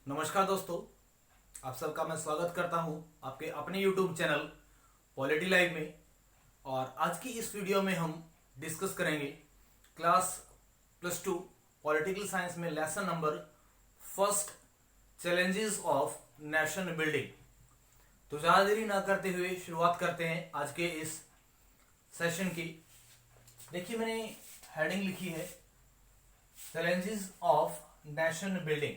नमस्कार दोस्तों, आप सबका मैं स्वागत करता हूं आपके अपने YouTube चैनल पॉलिटी लाइव में। और आज की इस वीडियो में हम डिस्कस करेंगे क्लास +2 पॉलिटिकल साइंस में lesson number first, challenges of nation building. तो ज़्यादा देरी ना करते हुए शुरुआत करते हैं आज के इस सेशन की। देखिए, मैंने हेडिंग लिखी है challenges of nation building.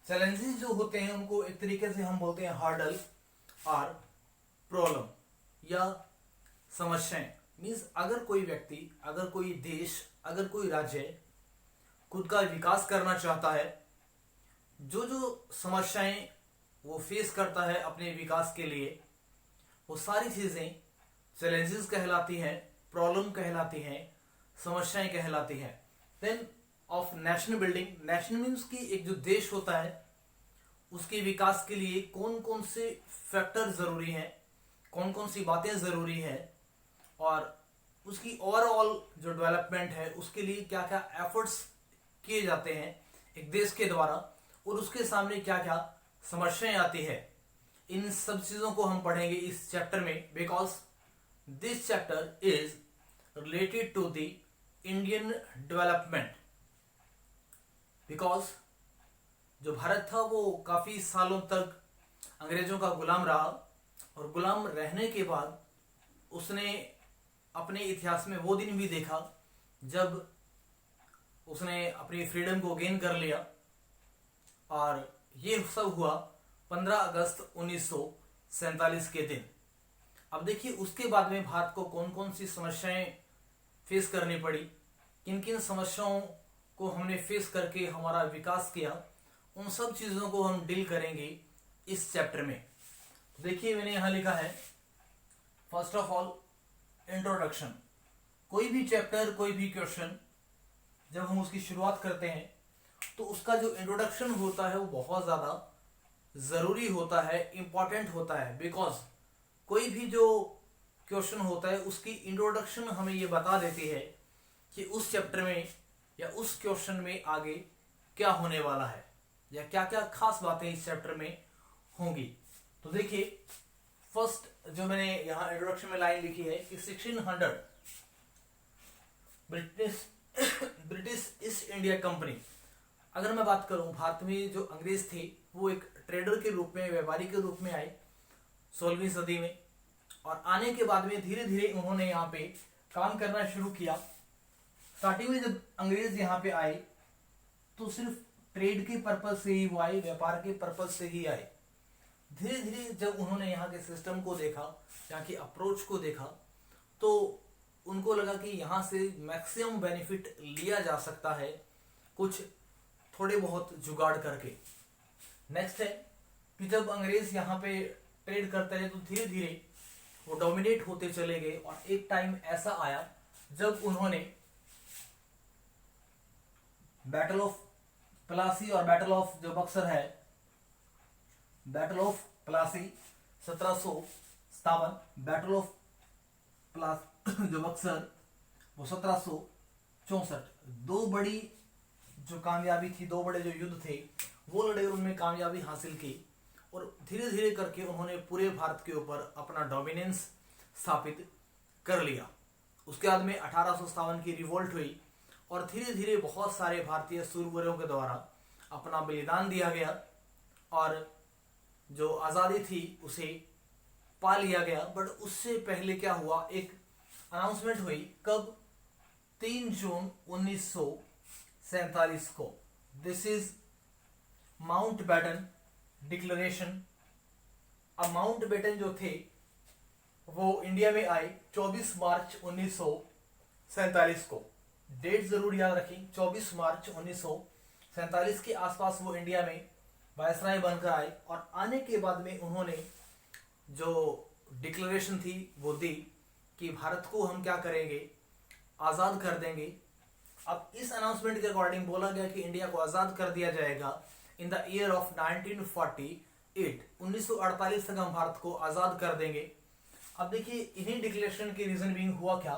Challenges जो होते हैं उनको एक तरीके से हम बोलते हैं हार्डल और प्रॉब्लम या समस्याएं। मीन्स अगर कोई व्यक्ति, अगर कोई देश, अगर कोई राज्य खुद का विकास करना चाहता है, जो जो समस्याएं वो फेस करता है अपने विकास के लिए, वो सारी चीज़ें चैलेंजेस कहलाती हैं, प्रॉब्लम कहलाती हैं, समस्याएं कहलाती हैं। Then of national building, nation means की एक जो देश होता है उसके विकास के लिए कौन कौन से फैक्टर जरूरी हैं, कौन कौन सी बातें जरूरी हैं, और उसकी ओवरऑल जो डेवलपमेंट है उसके लिए क्या क्या एफर्ट्स किए जाते हैं एक देश के द्वारा, और उसके सामने क्या क्या समस्याएं आती है। इन सब चीज़ों को हम पढ़ेंगे इस चैप्टर में, because this chapter is related to the Indian development. Because जो भारत था वो काफ़ी सालों तक अंग्रेज़ों का गुलाम रहा, और गुलाम रहने के बाद उसने अपने इतिहास में वो दिन भी देखा जब उसने अपनी फ्रीडम को गेन कर लिया। और ये सब हुआ 15 अगस्त 1947 के दिन। अब देखिए, उसके बाद में भारत को कौन कौन सी समस्याएं फेस करनी पड़ी, किन किन समस्याओं को हमने फेस करके हमारा विकास किया, उन सब चीज़ों को हम डील करेंगे इस चैप्टर में। देखिए, मैंने यहाँ लिखा है फर्स्ट ऑफ ऑल इंट्रोडक्शन। कोई भी चैप्टर, कोई भी क्वेश्चन जब हम उसकी शुरुआत करते हैं तो उसका जो इंट्रोडक्शन होता है वो बहुत ज़्यादा ज़रूरी होता है, इम्पॉर्टेंट होता है। बिकॉज कोई भी जो क्वेश्चन होता है उसकी इंट्रोडक्शन हमें ये बता देती है कि उस चैप्टर में या उस क्वेश्चन में आगे क्या होने वाला है, या क्या क्या खास बातें इस चैप्टर में होंगी। तो देखिए, फर्स्ट जो मैंने यहाँ इंट्रोडक्शन में लाइन लिखी है कि 1600 ब्रिटिश ईस्ट इंडिया कंपनी। अगर मैं बात करूं, भारत में जो अंग्रेज थे वो एक ट्रेडर के रूप में, व्यापारी के रूप में आए 16वीं सदी में। और आने के बाद में धीरे धीरे उन्होंने यहाँ पे काम करना शुरू किया। स्टार्टिंग में जब अंग्रेज यहाँ पे आए तो सिर्फ ट्रेड के पर्पज से ही वो आए, व्यापार के पर्पज से ही आए। धीरे धीरे जब उन्होंने यहाँ के सिस्टम को देखा, यहाँ की अप्रोच को देखा, तो उनको लगा कि यहाँ से मैक्सिमम बेनिफिट लिया जा सकता है कुछ थोड़े बहुत जुगाड़ करके। नेक्स्ट है कि जब अंग्रेज यहाँ पे ट्रेड करते रहे तो धीरे धीरे वो डोमिनेट होते चले गए। और एक टाइम ऐसा आया जब उन्होंने बैटल ऑफ प्लासी और बैटल ऑफ जो बक्सर है, battle of Plassey 1757, battle of जो बक्सर वो 1764, दो बड़ी जो कामयाबी थी, दो बड़े जो युद्ध थे वो लड़े, उनमें कामयाबी हासिल की। और धीरे धीरे करके उन्होंने पूरे भारत के ऊपर अपना डोमिनेंस स्थापित कर लिया। उसके बाद में 1857 की रिवोल्ट हुई और धीरे धीरे बहुत सारे भारतीय सूरवीरों के द्वारा अपना बलिदान दिया गया और जो आज़ादी थी उसे पा लिया गया। बट उससे पहले क्या हुआ, एक अनाउंसमेंट हुई कब, 3 जून 1947 को। This is Mountbatten declaration. अब माउंटबेटन जो थे वो इंडिया में आए 24 मार्च 1947 को। डेट जरूर याद रखें, 24 मार्च 1947 के आसपास वो इंडिया में वायसराय बनकर आए। और आने के बाद में उन्होंने जो डिक्लेरेशन थी वो दी कि भारत को हम क्या करेंगे, आज़ाद कर देंगे। अब इस अनाउंसमेंट के अकॉर्डिंग बोला गया कि इंडिया को आज़ाद कर दिया जाएगा इन द ईयर ऑफ 1948। 1948 तक हम भारत को आज़ाद कर देंगे। अब देखिए, इन्हीं डिक्लेरेशन के रीजन बीइंग हुआ क्या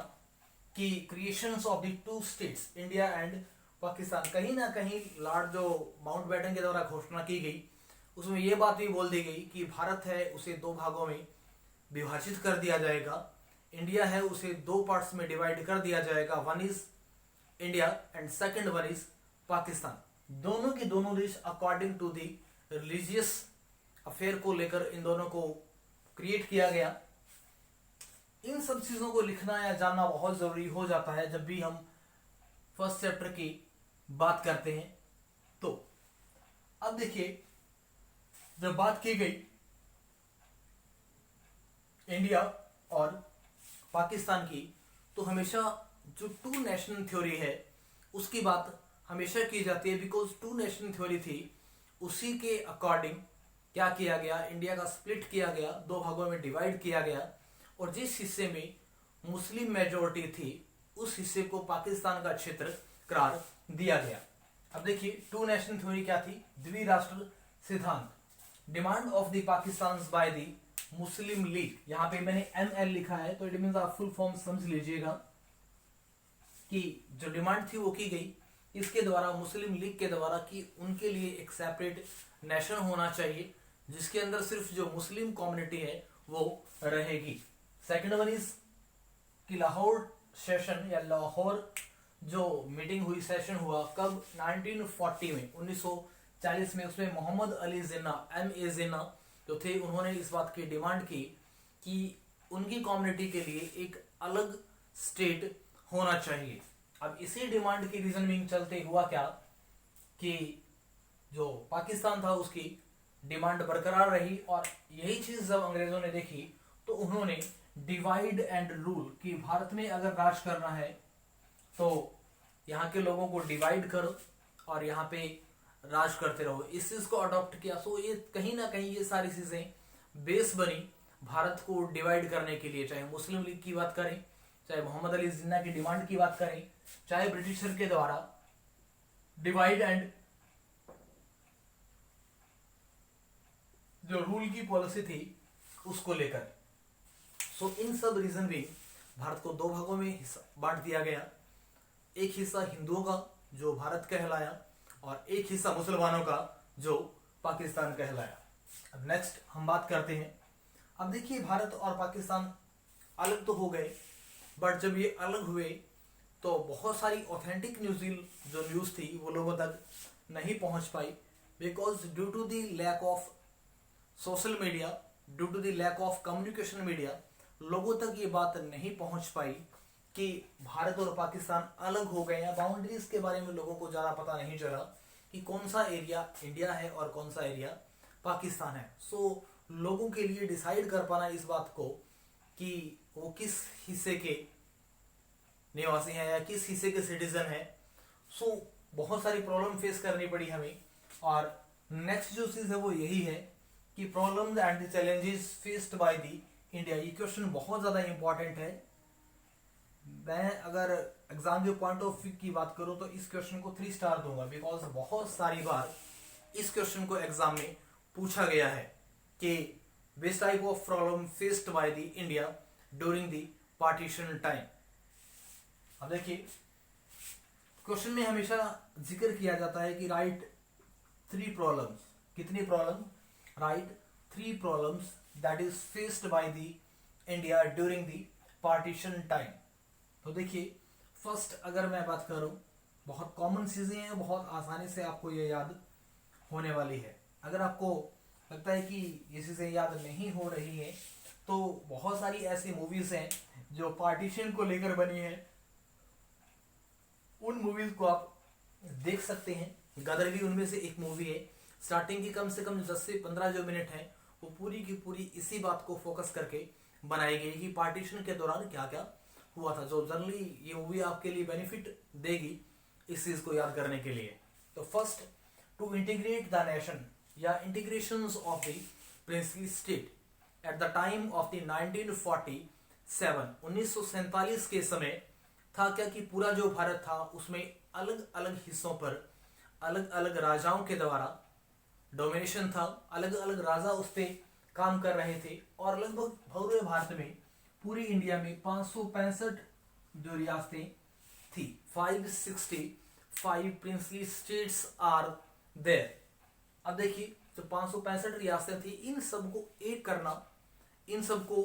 कि creations of the 2 states India and Pakistan, कहीं ना कहीं लॉर्ड जो माउंटबेटन के द्वारा घोषणा की गई उसमें ये बात भी बोल दी गई कि भारत है उसे दो भागों में विभाजित कर दिया जाएगा, इंडिया है उसे दो पार्ट्स में डिवाइड कर दिया जाएगा, one is India and second one is Pakistan. दोनों की दोनों देश according to the religious affair को लेकर इन दोनों को क्रिएट किया गया। इन सब चीजों को लिखना या जानना बहुत जरूरी हो जाता है जब भी हम फर्स्ट चैप्टर की बात करते हैं। तो अब देखिए, जब बात की गई इंडिया और पाकिस्तान की, तो हमेशा जो टू नेशन थ्योरी है उसकी बात हमेशा की जाती है, बिकॉज टू नेशन थ्योरी थी, उसी के अकॉर्डिंग क्या किया गया, इंडिया का स्प्लिट किया गया, दो भागों में डिवाइड किया गया, और जिस हिस्से में मुस्लिम मेजोरिटी थी उस हिस्से को पाकिस्तान का क्षेत्र करार दिया गया। अब देखिए, टू नेशन थ्योरी क्या थी, द्विराष्ट्र सिद्धांत, demand of the Pakistan by the Muslim league, यहाँ पे मैंने ML लिखा है तो इट मींस आप फुल फॉर्म समझ लीजिएगा कि जो डिमांड थी वो की गई इसके द्वारा, मुस्लिम लीग के द्वारा, कि उनके लिए एक सेपरेट नेशन होना चाहिए जिसके अंदर सिर्फ जो मुस्लिम कम्युनिटी है वो रहेगी। सेकंड वन इज कि लाहौर सेशन या लाहौर जो मीटिंग हुई, सेशन हुआ कब, 1940 में, 1940 में, उसमें मोहम्मद अली जिन्ना MA जिन्ना जो थे उन्होंने इस बात की डिमांड की कि उनकी कम्युनिटी के लिए एक अलग स्टेट होना चाहिए। अब इसी डिमांड की रीजनिंग चलते हुआ क्या कि जो पाकिस्तान था उसकी डिमांड बरकरार रही, और यही चीज जब अंग्रेजों ने देखी तो उन्होंने डिवाइड एंड रूल कि भारत में अगर राज करना है तो यहाँ के लोगों को डिवाइड करो और यहाँ पे राज करते रहो, इस चीज को अडॉप्ट किया। सो ये कहीं ना कहीं ये सारी चीजें बेस बनी भारत को डिवाइड करने के लिए, चाहे मुस्लिम लीग की बात करें, चाहे मोहम्मद अली जिन्ना की डिमांड की बात करें, चाहे ब्रिटिशर के द्वारा डिवाइड एंड जो रूल की पॉलिसी थी उसको लेकर। सो इन सब रीजन भी भारत को दो भागों में बांट दिया गया, एक हिस्सा हिंदुओं का जो भारत कहलाया और एक हिस्सा मुसलमानों का जो पाकिस्तान कहलाया। अब नेक्स्ट हम बात करते हैं। अब देखिए, भारत और पाकिस्तान अलग तो हो गए, बट जब ये अलग हुए तो बहुत सारी ऑथेंटिक न्यूज़ थी वो लोगों तक नहीं पहुंच पाई, because due to the lack of social media, due to the lack of communication media, लोगों तक ये बात नहीं पहुंच पाई कि भारत और पाकिस्तान अलग हो गए हैं। बाउंड्रीज के बारे में लोगों को ज़्यादा पता नहीं चला कि कौन सा एरिया इंडिया है और कौन सा एरिया पाकिस्तान है। सो लोगों के लिए डिसाइड कर पाना इस बात को कि वो किस हिस्से के निवासी हैं या किस हिस्से के सिटीजन हैं, सो बहुत सारी प्रॉब्लम फेस करनी पड़ी हमें। और नेक्स्ट जो चीज़ है वो यही है कि problems and the challenges faced by the India. ये क्वेश्चन बहुत ज़्यादा इंपॉर्टेंट है। मैं अगर एग्जाम के पॉइंट ऑफ व्यू की बात करूं तो इस क्वेश्चन को 3 स्टार दूंगा, बिकॉज बहुत सारी बार इस क्वेश्चन को एग्जाम में पूछा गया है कि विच type of problem faced by the India during the partition time. अब देखिए, क्वेश्चन में हमेशा जिक्र किया जाता है कि राइट 3 प्रॉब्लम्स, कितनी problem, right 3 problems that is faced by the India during the partition time. तो देखिए, फर्स्ट अगर मैं बात करूं, बहुत कॉमन चीजें हैं, बहुत आसानी से आपको ये याद होने वाली है। अगर आपको लगता है कि ये चीजें याद नहीं हो रही हैं तो बहुत सारी ऐसी मूवीज हैं जो पार्टीशन को लेकर बनी है, उन मूवीज को आप देख सकते हैं। गदर भी उनमें से एक मूवी है। स्टार्टिंग की कम से कम 10 से 15 जो मिनट है वो पूरी की पूरी इसी बात को फोकस करके बनाई गई कि पार्टीशन के दौरान क्या क्या हुआ था, जो जनरली ये मूवी आपके लिए बेनिफिट देगी इस चीज को याद करने के लिए। तो first, to integrate the nation या integrations of the princely state at the time of the 1947, 1947 के समय था क्या कि पूरा जो भारत था उसमें अलग अलग हिस्सों पर अलग अलग राजाओं के द्वारा डोमिनेशन था, अलग अलग राजा उस पर काम कर रहे थे, और लगभग पूरे भारत में, पूरी इंडिया में 565 जो रियासतें थी, 565 5 प्रिंसली स्टेट्स आर देयर। अब देखिए जो 565 रियासतें थी, इन सबको एक करना, इन सबको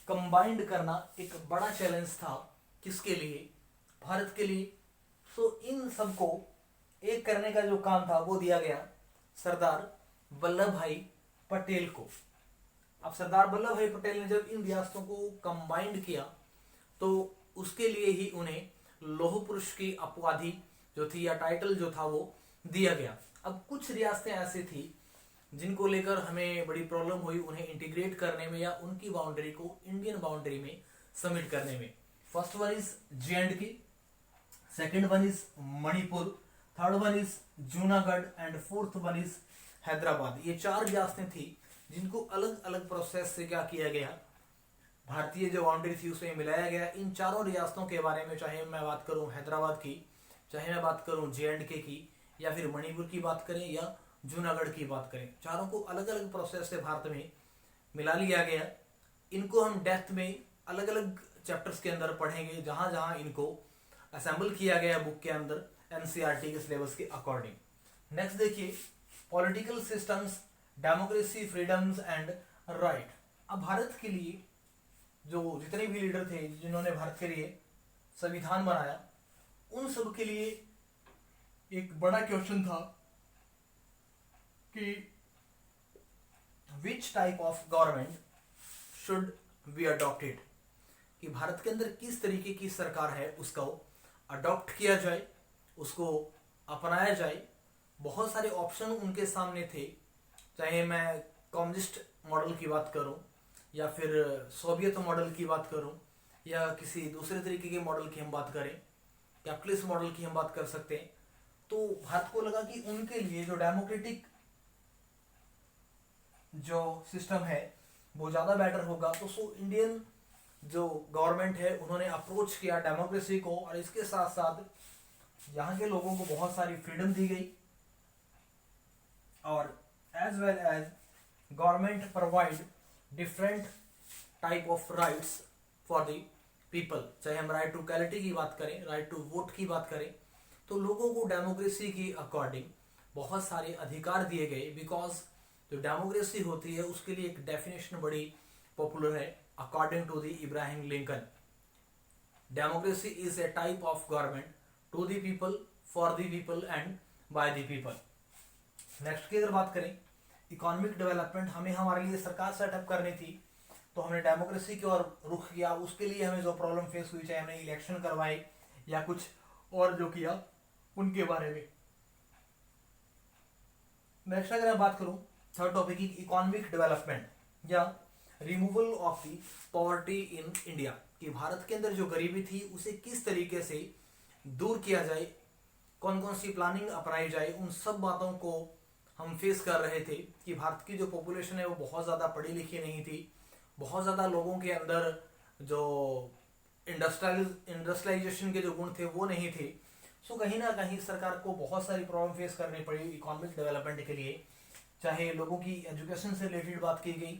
कंबाइंड करना एक बड़ा चैलेंज था। किसके लिए? भारत के लिए। तो इन सबको एक करने का जो काम था वो दिया गया सरदार वल्लभ भाई पटेल को। अब सरदार वल्लभ भाई पटेल ने जब इन रियासतों को कंबाइंड किया तो उसके लिए ही उन्हें लौह पुरुष की उपाधि जो थी या टाइटल जो था वो दिया गया। अब कुछ रियासतें ऐसी थी जिनको लेकर हमें बड़ी प्रॉब्लम हुई उन्हें इंटीग्रेट करने में या उनकी बाउंड्री को इंडियन बाउंड्री में सबमिट करने में। First one is J&K, second one is Manipur, third one is Junagadh and fourth one is Hyderabad. ये 4 रियासतें थी जिनको अलग अलग प्रोसेस से क्या किया गया, भारतीय जो बाउंड्री थी उसमें मिलाया गया। इन चारों रियासतों के बारे में चाहे मैं बात करूं हैदराबाद की, चाहे मैं बात करूं J&K की, या फिर मणिपुर की बात करें या जूनागढ़ की बात करें, चारों को अलग अलग प्रोसेस से भारत में मिला लिया गया। इनको हम डेप्थ में अलग अलग चैप्टर्स के अंदर पढ़ेंगे जहां जहां इनको असेंबल किया गया बुक के अंदर एनसीईआरटी के सिलेबस के अकॉर्डिंग। नेक्स्ट देखिए political systems, democracy, freedoms and right. अब भारत के लिए जो जितने भी लीडर थे जिन्होंने भारत के लिए संविधान बनाया, उन सब के लिए एक बड़ा क्वेश्चन था कि विच type of government should be adopted, कि भारत के अंदर किस तरीके की सरकार है उसको अडॉप्ट किया जाए, उसको अपनाया जाए। बहुत सारे ऑप्शन उनके सामने थे, चाहे मैं कम्युनिस्ट मॉडल की बात करूं या फिर सोवियत मॉडल की बात करूं या किसी दूसरे तरीके के मॉडल की हम बात करें, कैपिटलिस्ट मॉडल की हम बात कर सकते हैं। तो भारत को लगा कि उनके लिए जो डेमोक्रेटिक जो सिस्टम है वो ज़्यादा बेटर होगा। तो सो इंडियन जो गवर्नमेंट है उन्होंने अप्रोच किया डेमोक्रेसी को, और इसके साथ साथ यहाँ के लोगों को बहुत सारी फ्रीडम दी गई, और as well as government provide different type of rights for the people. चाहे हम राइट टू इक्वालिटी की बात करें, राइट टू वोट की बात करें, तो लोगों को डेमोक्रेसी की अकॉर्डिंग बहुत सारे अधिकार दिए गए। बिकॉज जो डेमोक्रेसी होती है उसके लिए एक डेफिनेशन बड़ी पॉपुलर है according to the Abraham Lincoln. Democracy is a type of government to the people, for the people and by the people. Next की अगर बात करें इकोनॉमिक डेवलपमेंट, हमें हमारे लिए सरकार सेटअप करनी थी तो हमने डेमोक्रेसी की ओर रुख किया। उसके लिए हमें जो प्रॉब्लम फेस हुई, चाहे हमने इलेक्शन करवाए या कुछ और जो किया उनके बारे में। नेक्स्ट अगर मैं बात करूं थर्ड टॉपिक की इकोनॉमिक डेवलपमेंट या removal of the poverty in India, कि भारत के अंदर जो गरीबी थी उसे किस तरीके से दूर किया जाए, कौन कौन सी प्लानिंग अपनाई जाए, उन सब बातों को हम फेस कर रहे थे। कि भारत की जो पॉपुलेशन है वो बहुत ज़्यादा पढ़ी लिखी नहीं थी, बहुत ज़्यादा लोगों के अंदर जो इंडस्ट्रियलाइजेशन के जो गुण थे वो नहीं थे। सो कहीं ना कहीं सरकार को बहुत सारी प्रॉब्लम फेस करनी पड़ी इकोनॉमिक डेवलपमेंट के लिए। चाहे लोगों की एजुकेशन से रिलेटेड बात की गई,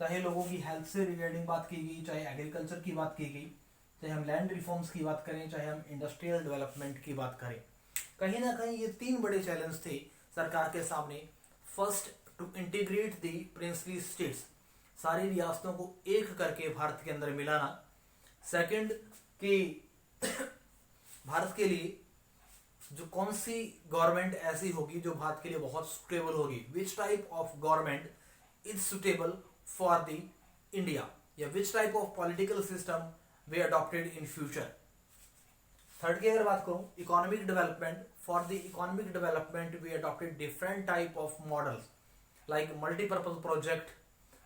चाहे लोगों की हेल्थ से रिलेटेड बात की गई, चाहे एग्रीकल्चर की बात की गई, चाहे हम लैंड रिफॉर्म्स की बात करें, चाहे हम इंडस्ट्रियल डेवलपमेंट की बात करें। कहीं ना कहीं ये 3 बड़े चैलेंज थे सरकार के सामने। First, to integrate the princely states, सारी रियासतों को एक करके भारत के अंदर मिलाना। सेकंड, कि भारत के लिए जो कौन सी गवर्नमेंट ऐसी होगी जो भारत के लिए बहुत सुटेबल होगी, which type of government is suitable for the India, या which type of political system we adopted in future. Third की अगर बात करूं economic development, for the economic development we adopted different type of models like multipurpose project,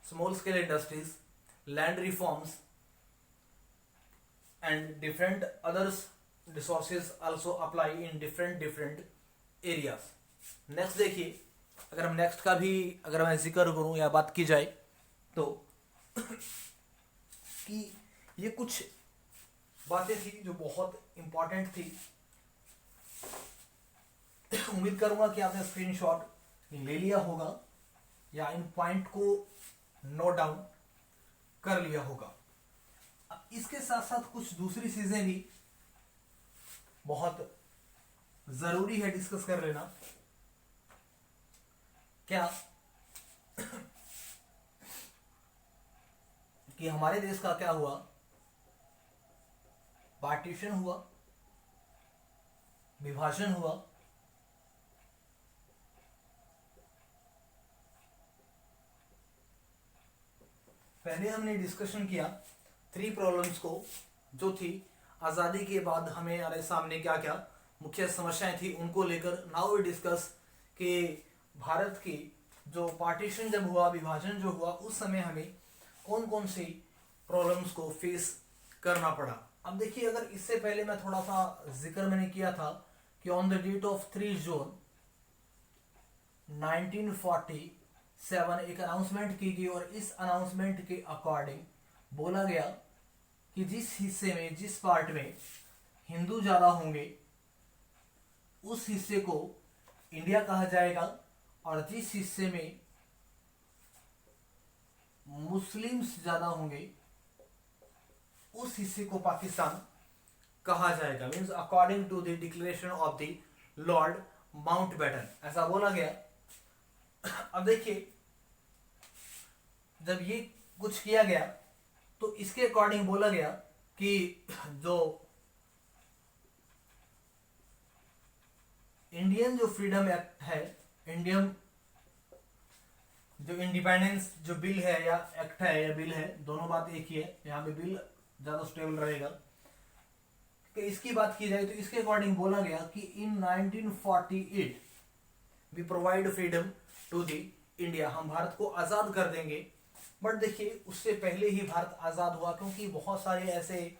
small scale industries, land reforms and different others resources also apply in different areas. next देखिए अगर हम next का भी अगर मैं जिक्र करूं या बात की जाए तो कि ये कुछ बातें थी जो बहुत इंपॉर्टेंट थी। उम्मीद करूंगा कि आपने स्क्रीनशॉट ले लिया होगा या इन पॉइंट को नोट डाउन कर लिया होगा। इसके साथ साथ कुछ दूसरी चीजें भी बहुत जरूरी है डिस्कस कर लेना। क्या कि हमारे देश का क्या हुआ, पार्टीशन हुआ, विभाजन हुआ, पहले हमने डिस्कशन किया 3 प्रॉब्लम्स को जो थी आजादी के बाद हमारे सामने क्या क्या मुख्य समस्याएं थी उनको लेकर। नाउ वी डिस्कस कि भारत की जो पार्टीशन जब हुआ, विभाजन जो हुआ, उस समय हमें कौन कौन सी प्रॉब्लम्स को फेस करना पड़ा। अब देखिए, अगर इससे पहले मैं थोड़ा सा जिक्र मैंने किया था कि ऑन द डेट ऑफ 3 जून 1947 एक अनाउंसमेंट की गई और इस अनाउंसमेंट के अकॉर्डिंग बोला गया कि जिस हिस्से में, जिस पार्ट में हिंदू ज्यादा होंगे उस हिस्से को इंडिया कहा जाएगा और जिस हिस्से में मुस्लिम्स ज्यादा होंगे उस हिस्से को पाकिस्तान कहा जाएगा। Means according to the declaration of the Lord Mountbatten, ऐसा बोला गया। अब देखिए, जब ये कुछ किया गया तो इसके अकॉर्डिंग बोला गया कि जो इंडियन जो फ्रीडम एक्ट है, इंडियन जो इंडिपेंडेंस जो बिल है या एक्ट है या बिल है, दोनों बात एक ही है, यहाँ पे बिल ज्यादा स्टेबल रहेगा। कि इसकी बात की जाए तो इसके अकॉर्डिंग बोला गया कि in 1948 we provide freedom to the India, हम भारत को आजाद कर देंगे। बट देखिए, उससे पहले ही भारत आजाद हुआ, क्योंकि बहुत सारे ऐसे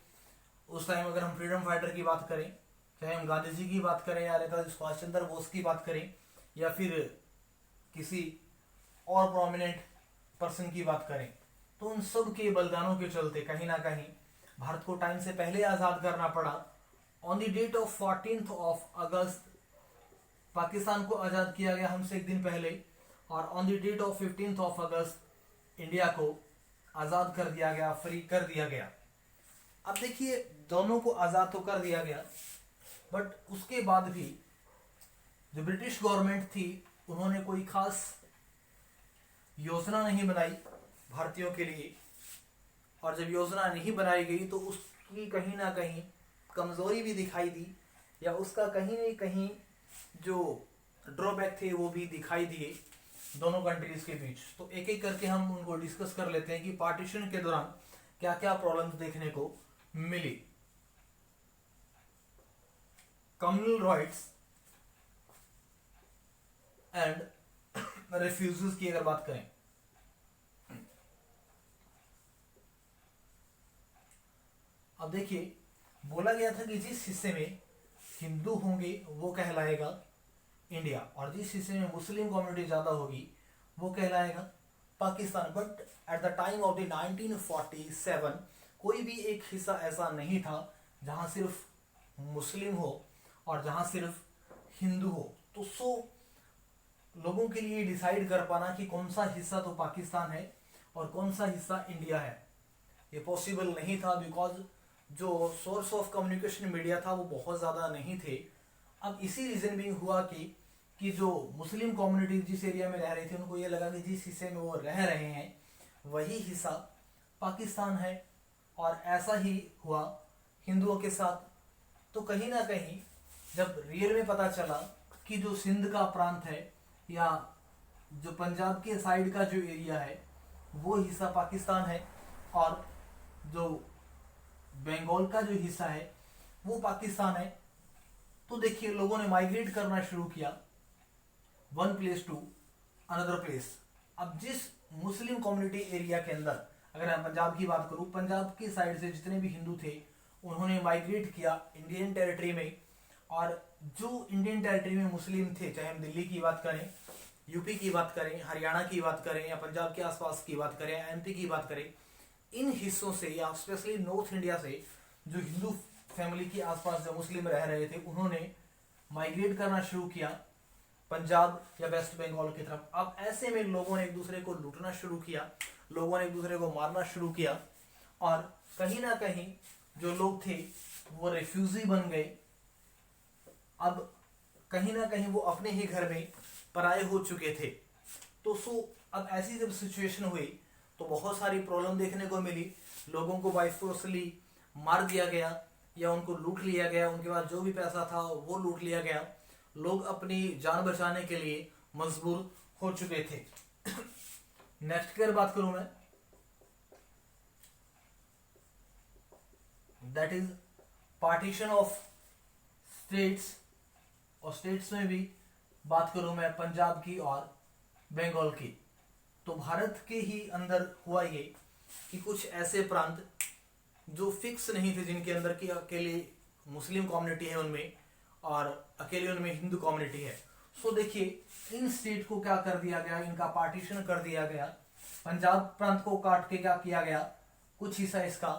उस टाइम अगर हम फ्रीडम फाइटर की बात करें, चाहे हम गांधी जी की बात करें या नेताजी सुभाष चंद्र बोस की बात करें या फिर किसी और प्रोमिनेंट पर्सन की बात करें, तो उन सब के बलिदानों के चलते कहीं ना कहीं भारत को टाइम से पहले आजाद करना पड़ा। On the date of 14th of August Pakistan को आजाद किया गया हमसे एक दिन पहले, और on the date of 15th of August India को आजाद कर दिया गया, फ्री कर दिया गया। अब देखिए, दोनों को आजाद तो कर दिया गया, बट उसके बाद भी जो ब्रिटिश गवर्नमेंट थी उन्होंने कोई खास योजना नहीं बनाई भारतीयों के लिए, और जब योजना नहीं बनाई गई तो उसकी कहीं ना कहीं कमजोरी भी दिखाई दी, या उसका कहीं ना कहीं जो ड्रॉबैक थे वो भी दिखाई दिए दोनों कंट्रीज के बीच। तो एक एक करके हम उनको डिस्कस कर लेते हैं कि पार्टीशन के दौरान क्या क्या प्रॉब्लम्स देखने को मिली। कम्युनल राइट्स एंड रिफ्यूजल्स की अगर बात करें, अब देखिए, बोला गया था कि जिस हिस्से में हिंदू होंगे वो कहलाएगा इंडिया, और जिस हिस्से में मुस्लिम कम्युनिटी ज्यादा होगी वो कहलाएगा Pakistan. But at the time of the 1947 कोई भी एक हिस्सा ऐसा नहीं था जहां सिर्फ मुस्लिम हो और जहां सिर्फ हिंदू हो। तो लोगों के लिए डिसाइड कर पाना कि कौन सा हिस्सा तो पाकिस्तान है और कौन सा हिस्सा इंडिया है, ये पॉसिबल नहीं था, बिकॉज जो सोर्स ऑफ कम्युनिकेशन मीडिया था वो बहुत ज़्यादा नहीं थे। अब इसी रीज़न भी हुआ कि जो मुस्लिम कम्युनिटी जिस एरिया में रह रही थी उनको ये लगा कि जिस हिस्से में वो रह रहे हैं वही हिस्सा पाकिस्तान है, और ऐसा ही हुआ हिंदुओं के साथ। तो कहीं ना कहीं जब रियल में पता चला कि जो सिंध का प्रांत है या जो पंजाब के साइड का जो एरिया है वो हिस्सा पाकिस्तान है, और जो बंगाल का जो हिस्सा है वो पाकिस्तान है, तो देखिए लोगों ने माइग्रेट करना शुरू किया one place to another place. अब जिस मुस्लिम कम्युनिटी एरिया के अंदर, अगर मैं पंजाब की बात करूं, पंजाब की साइड से जितने भी हिंदू थे उन्होंने माइग्रेट किया इंडियन टेरिटरी में, और जो इंडियन टेरिटरी में मुस्लिम थे, चाहे हम दिल्ली की बात करें, यूपी की बात करें, हरियाणा की बात करें, या पंजाब के आसपास की बात करें, एमपी की बात करें, इन हिस्सों से या स्पेशली नॉर्थ इंडिया से जो हिंदू फैमिली के आसपास जो मुस्लिम रह रहे थे उन्होंने माइग्रेट करना शुरू किया पंजाब या वेस्ट बंगाल की तरफ। अब ऐसे में लोगों ने एक दूसरे को लूटना शुरू किया, लोगों ने एक दूसरे को मारना शुरू किया, और कहीं ना कहीं जो लोग थे वो रेफ्यूजी बन गए। अब कहीं ना कहीं वो अपने ही घर में पराये हो चुके थे। तो अब ऐसी जब सिचुएशन हुई तो बहुत सारी प्रॉब्लम देखने को मिली। लोगों को बाय फोर्सली मार दिया गया या उनको लूट लिया गया, उनके पास जो भी पैसा था वो लूट लिया गया। लोग अपनी जान बचाने के लिए मजबूर हो चुके थे। नेक्स्ट की अगर बात करूं मैं, that is partition of states. और स्टेट्स में भी बात करूं मैं पंजाब की और बंगाल की, तो भारत के ही अंदर हुआ ये कि कुछ ऐसे प्रांत जो फिक्स नहीं थे, जिनके अंदर की अकेले मुस्लिम कम्युनिटी है उनमें और अकेले उनमें हिंदू कम्युनिटी है। सो देखिए इन स्टेट को क्या कर दिया गया, इनका पार्टीशन कर दिया गया। पंजाब प्रांत को काट के क्या किया गया, कुछ हिस्सा इसका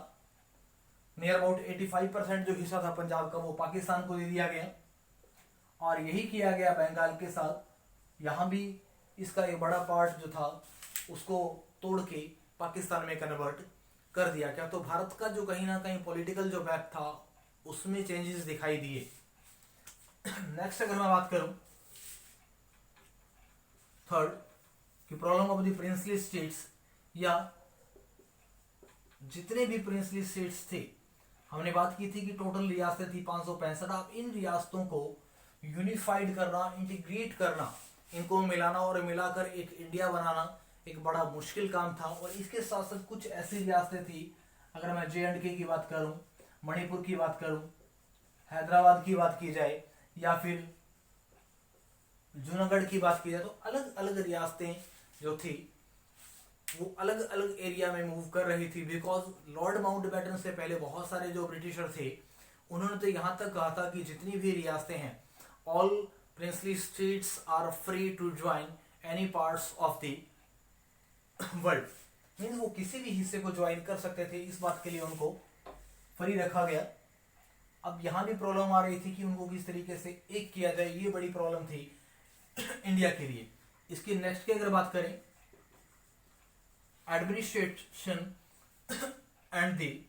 नियर अबाउट 85% जो हिस्सा था पंजाब का वो पाकिस्तान को दे दिया गया। और यही किया गया बंगाल के साथ। यहाँ भी इसका एक बड़ा पार्ट जो था उसको तोड़ के पाकिस्तान में कन्वर्ट कर दिया गया। तो भारत का जो कहीं ना कहीं पॉलिटिकल जो मैप था उसमें चेंजेस दिखाई दिए। नेक्स्ट अगर मैं बात करूं थर्ड कि problem of the princely states, या जितने भी प्रिंसली स्टेट्स थे, हमने बात की थी कि टोटल रियासतें थी 565। अब इन रियासतों को यूनिफाइड करना, इंटीग्रेट करना, इनको मिलाना और मिलाकर एक इंडिया बनाना एक बड़ा मुश्किल काम था। और इसके साथ साथ कुछ ऐसी रियासतें थी, अगर मैं J&K की बात करूं, मणिपुर की बात करूं, हैदराबाद की बात की जाए या फिर जूनागढ़ की बात की जाए, तो अलग अलग रियासतें जो थी वो अलग अलग एरिया में मूव कर रही थी। बिकॉज लॉर्ड माउंटबेटन से पहले बहुत सारे जो ब्रिटिशर थे उन्होंने तो यहाँ तक कहा था कि जितनी भी रियासतें हैं, all princely states are free to join any parts of the world. Means वो किसी भी हिस्से को ज्वाइन कर सकते थे, इस बात के लिए उनको फ्री रखा गया। अब यहाँ भी प्रॉब्लम आ रही थी कि उनको किस तरीके से एक किया जाए, ये बड़ी प्रॉब्लम थी इंडिया के लिए। इसकी नेक्स्ट की अगर बात करें, एडमिनिस्ट्रेशन एंड दी,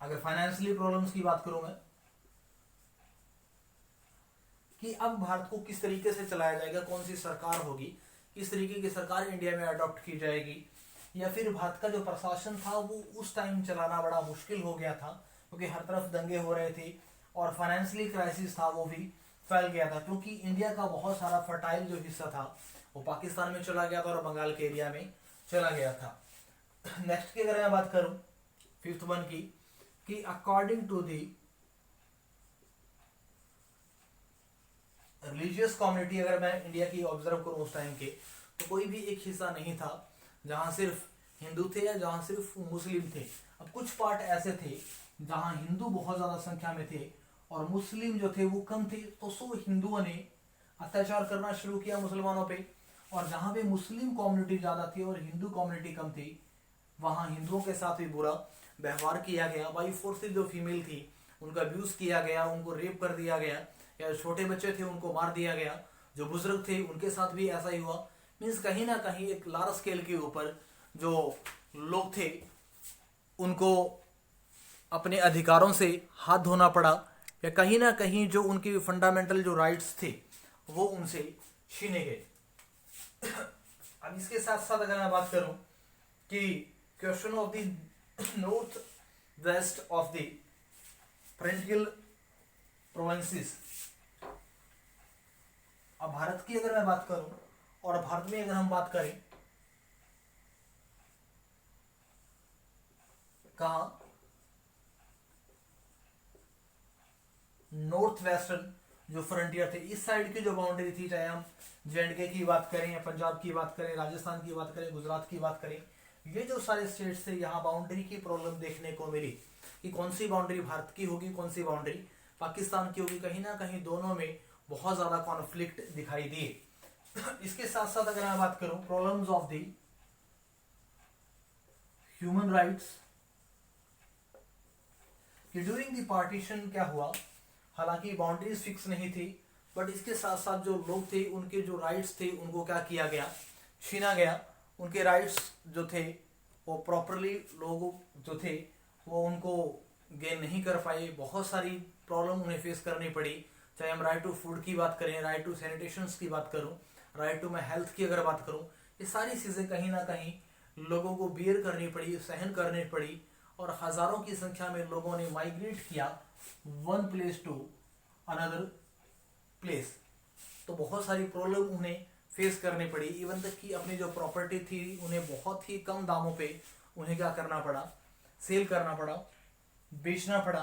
अगर फाइनेंशियली प्रॉब्लम्स की बात करूं मैं कि अब भारत को किस तरीके से चलाया जाएगा, कौन सी सरकार होगी, किस तरीके की सरकार इंडिया में अडॉप्ट की जाएगी, या फिर भारत का जो प्रशासन था वो उस टाइम चलाना बड़ा मुश्किल हो गया था क्योंकि हर तरफ दंगे हो रहे थे और फाइनेंशियली क्राइसिस था वो भी फैल गया था, क्योंकि इंडिया का बहुत सारा फर्टाइल जो हिस्सा था वो पाकिस्तान में चला गया था और बंगाल के एरिया में चला गया था। नेक्स्ट की अगर मैं बात करूं फिफ्थ वन की, कि according to the religious community, अगर मैं इंडिया की ऑब्जर्व करूं उस टाइम के, तो कोई भी एक हिस्सा नहीं था जहां सिर्फ हिंदू थे या जहां सिर्फ मुस्लिम थे। अब कुछ पार्ट ऐसे थे जहां हिंदू बहुत ज्यादा संख्या में थे और मुस्लिम जो थे वो कम थे। तो हिंदुओं ने अत्याचार करना शुरू किया मुसलमानों पे, और जहां पे मुस्लिम कम्युनिटी ज्यादा थी और हिंदू कम्युनिटी कम थी वहां हिंदुओं के साथ भी बुरा व्यवहार किया गया। बाई फोर्स जो फीमेल थी उनका अब्यूज किया गया, उनको रेप कर दिया गया, या छोटे बच्चे थे उनको मार दिया गया, जो बुजुर्ग थे उनके साथ भी ऐसा ही हुआ। मीन्स कहीं ना कहीं एक लार्ज स्केल के ऊपर जो लोग थे उनको अपने अधिकारों से हाथ धोना पड़ा, या कहीं ना कहीं जो उनके फंडामेंटल जो राइट्स थे वो उनसे छीने गए। अब इसके साथ साथ अगर मैं बात करूं कि question of the north west of the frontier provinces, अब भारत की अगर मैं बात करूं और भारत में अगर हम बात करें कहा नॉर्थ वेस्टर्न जो फ्रंटियर थे, इस साइड की जो बाउंड्री थी, चाहे हम J&K की बात करें या पंजाब की बात करें, राजस्थान की बात करें, गुजरात की बात करें, ये जो सारे स्टेट्स थे यहाँ बाउंड्री की प्रॉब्लम देखने को मिली कि कौन सी बाउंड्री भारत की होगी, कौन सी बाउंड्री पाकिस्तान की होगी। कहीं ना कहीं दोनों में बहुत ज्यादा कॉन्फ्लिक्ट दिखाई दिए। इसके साथ साथ अगर मैं बात करूं problems of the human rights, कि ड्यूरिंग द पार्टीशन क्या हुआ, हालांकि बाउंड्रीज फिक्स नहीं थी बट इसके साथ साथ जो लोग थे उनके जो राइट्स थे उनको क्या किया गया, छीना गया। उनके राइट्स जो थे वो प्रॉपरली लोग जो थे वो उनको गेन नहीं कर पाए, बहुत सारी प्रॉब्लम उन्हें फेस करनी पड़ी, चाहे हम राइट टू फूड की बात करें, राइट टू सैनिटेशन की बात करूं, राइट टू माई हेल्थ की अगर बात करूं, ये सारी चीज़ें कहीं ना कहीं लोगों को बियर करनी पड़ी, सहन करनी पड़ी, और हज़ारों की संख्या में लोगों ने माइग्रेट किया one place to another place. तो बहुत सारी प्रॉब्लम उन्हें फेस करनी पड़ी, इवन तक कि अपनी जो प्रॉपर्टी थी उन्हें बहुत ही कम दामों पे उन्हें क्या करना पड़ा, सेल करना पड़ा, बेचना पड़ा।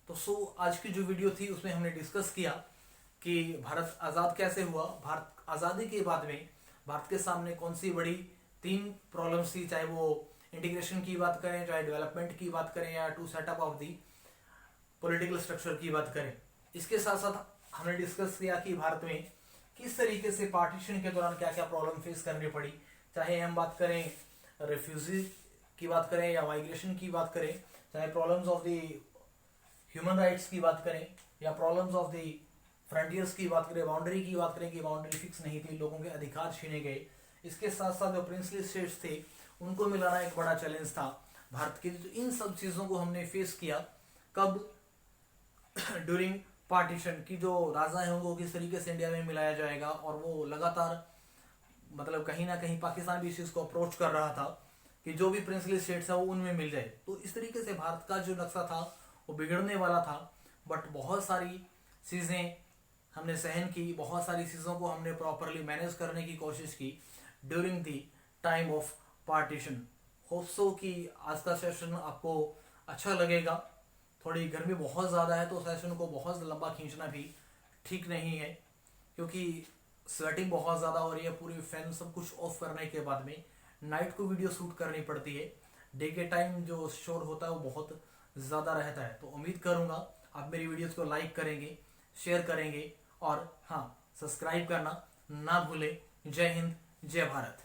तो आज की जो वीडियो थी उसमें हमने डिस्कस किया कि भारत आज़ाद कैसे हुआ, भारत आज़ादी के बाद में भारत के सामने कौन सी बड़ी 3 प्रॉब्लम्स थी, चाहे वो इंटीग्रेशन की बात करें, चाहे डेवलपमेंट की बात करें, या to setup of the political structure की बात करें। इसके साथ साथ हमने डिस्कस किया कि भारत में किस तरीके से पार्टीशन के दौरान क्या क्या प्रॉब्लम फेस करनी पड़ी, चाहे हम बात करें रिफ्यूजी की बात करें या माइग्रेशन की बात करें, चाहे problems of the human rights की बात करें, या प्रॉब्लम्स ऑफ द फ्रंटियर्स की बात करें, बाउंड्री की बात करें कि बाउंड्री फिक्स नहीं थी, लोगों के अधिकार छीने गए। इसके साथ साथ जो प्रिंसली स्टेट्स थे उनको मिलाना एक बड़ा चैलेंज था भारत के। तो इन सब चीज़ों को हमने फेस किया कब, ड्यूरिंग पार्टीशन, की जो राजा है उनको किस तरीके से इंडिया में मिलाया जाएगा, और वो लगातार मतलब कहीं ना कहीं पाकिस्तान भी इस चीज़ को अप्रोच कर रहा था कि जो भी प्रिंसली स्टेट्स है वो उनमें मिल जाए। तो इस तरीके से भारत का जो नक्शा था वो बिगड़ने वाला था। बट बहुत सारी चीज़ें हमने सहन की, बहुत सारी चीज़ों को हमने प्रॉपरली मैनेज करने की कोशिश की during the time of partition. Hope so कि आज का सेशन आपको अच्छा लगेगा। थोड़ी गर्मी बहुत ज़्यादा है तो सेशन को बहुत लंबा खींचना भी ठीक नहीं है, क्योंकि स्वेटिंग बहुत ज़्यादा हो रही है, पूरी फैन सब कुछ ऑफ करने के बाद में नाइट को वीडियो शूट करनी पड़ती है। डे के टाइम जो शोर होता है वो बहुत ज़्यादा रहता है। तो उम्मीद करूँगा आप मेरी वीडियोस को लाइक करेंगे, शेयर करेंगे, और हाँ, सब्सक्राइब करना ना भूलें। जय हिंद, जय भारत।